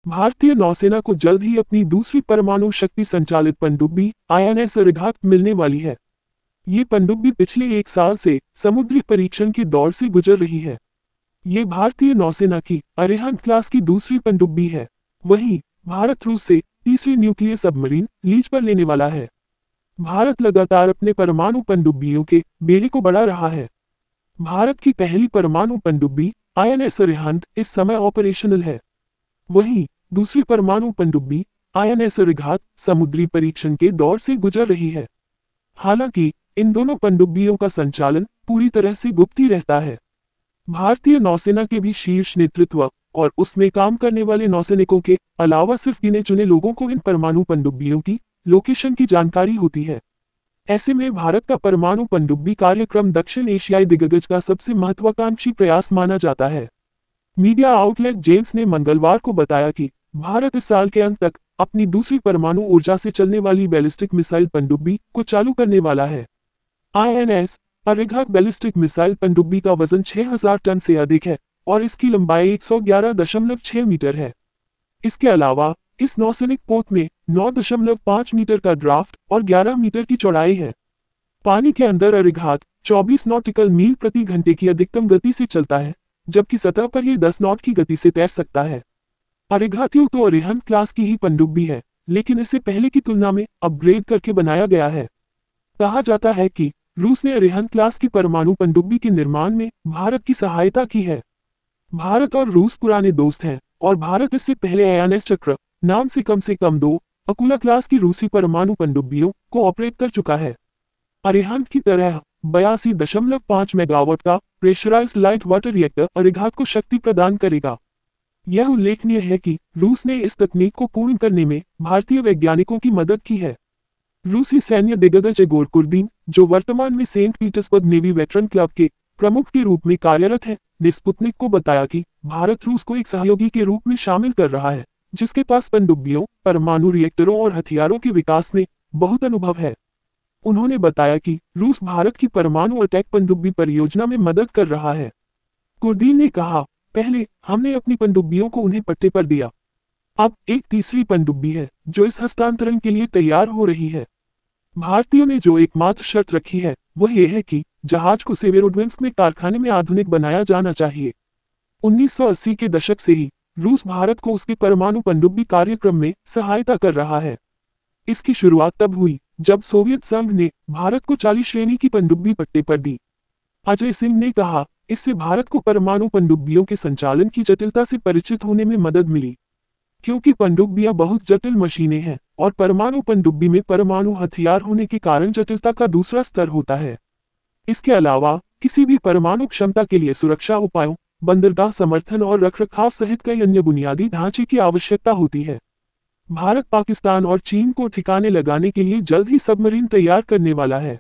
भारतीय नौसेना को जल्द ही अपनी दूसरी परमाणु शक्ति संचालित पनडुब्बी आईएनएस अरिहंत मिलने वाली है। ये पनडुब्बी पिछले 1 साल से समुद्री परीक्षण के दौर से गुजर रही है। ये भारतीय नौसेना की अरिहंत क्लास की दूसरी पनडुब्बी है। वहीं भारत रूस से तीसरी न्यूक्लियर सबमरीन लीज पर लेने वाला है। भारत लगातार अपने परमाणु पनडुब्बियों के बेड़े को बढ़ा रहा है। भारत की पहली परमाणु पनडुब्बी आईएनएस अरिहंत इस समय ऑपरेशनल है। वहीं दूसरी परमाणु पनडुब्बी आईएनएस अरिहंत समुद्री परीक्षण के दौर से गुजर रही है। हालांकि इन दोनों पनडुब्बियों का संचालन पूरी तरह से गुप्त ही रहता है। भारतीय नौसेना के भी शीर्ष नेतृत्व और उसमें काम करने वाले नौसैनिकों के अलावा सिर्फ गिने चुने लोगों को इन परमाणु पनडुब्बियों की लोकेशन की जानकारी होती है। ऐसे में भारत का परमाणु पनडुब्बी कार्यक्रम दक्षिण एशियाई दिग्गज का सबसे महत्वाकांक्षी प्रयास माना जाता है। मीडिया आउटलेट जेम्स ने मंगलवार को बताया कि भारत इस साल के अंत तक अपनी दूसरी परमाणु ऊर्जा से चलने वाली बैलिस्टिक मिसाइल पनडुब्बी को चालू करने वाला है। आईएनएस अरिहंत बैलिस्टिक मिसाइल पनडुब्बी का वजन 6000 टन से अधिक है और इसकी लंबाई 111.6 मीटर है। इसके अलावा इस नौसैनिक पोत में 9.5 मीटर का ड्राफ्ट और 11 मीटर की चौड़ाई है। पानी के अंदर अरिहंत 24 नॉटिकल मील प्रति घंटे की अधिकतम गति से चलता है, जबकि सतह पर यह 10 नॉट की गति से तैर सकता है। अरिहंत तो अरिहंत क्लास की ही पनडुब्बी है, लेकिन इसे पहले की तुलना में अपग्रेड करके बनाया गया है। कहा जाता है कि रूस ने अरिहंत क्लास की परमाणु पनडुब्बी के निर्माण में भारत की सहायता की है। भारत और रूस पुराने दोस्त हैं और भारत इससे पहले आईएनएस चक्र नाम से कम 2 अकुला क्लास की रूसी परमाणु पनडुब्बियों को ऑपरेट कर चुका है। अरिहंत की तरह 82.5 मेगावाट का pressurised light water reactor Arihant को शक्ति प्रदान करेगा। यह उल्लेखनीय है कि रूस ने इस तकनीक को पूर्ण करने में भारतीय वैज्ञानिकों की मदद की है। रूसी सैन्य दिग्गज इगोर कुर्दीन, जो वर्तमान में Saint Petersburg navy veteran club के प्रमुख के रूप में कार्यरत है, ने स्पुतनिक को बताया कि भारत रूस को एक सहयोगी के रूप में शामिल कर रहा है, जिसके पास पनडुब्बियों, परमाणु रिएक्टरों और हथियारों के विकास में बहुत अनुभव है। उन्होंने बताया कि रूस भारत की परमाणु अटैक पनडुब्बी परियोजना में मदद कर रहा है। कुर्दीन ने कहा, पहले हमने अपनी पनडुब्बियों को उन्हें पट्टे पर दिया। अब एक तीसरी पनडुब्बी है जो इस हस्तांतरण के लिए तैयार हो रही है। भारतीयों ने जो एकमात्र शर्त रखी है वह यह है कि जहाज को सेवेरोडोनेट्स्क में कारखाने में आधुनिक बनाया जाना चाहिए। 1980 के दशक से ही रूस भारत को उसके परमाणु पनडुब्बी कार्यक्रम में सहायता कर रहा है। इसकी शुरुआत तब हुई जब सोवियत संघ ने भारत को 40 श्रेणी की पनडुब्बी पट्टे पर दी। अजय सिंह ने कहा, इससे भारत को परमाणु पनडुब्बियों के संचालन की जटिलता से परिचित होने में मदद मिली, क्योंकि पनडुब्बियां बहुत जटिल मशीनें हैं और परमाणु पनडुब्बी में परमाणु हथियार होने के कारण जटिलता का दूसरा स्तर होता है। इसके अलावा किसी भी परमाणु क्षमता के लिए सुरक्षा उपायों, बंदरगाह समर्थन और रखरखाव सहित कई अन्य बुनियादी ढांचे की आवश्यकता होती है। भारत पाकिस्तान और चीन को ठिकाने लगाने के लिए जल्द ही सबमरीन तैयार करने वाला है।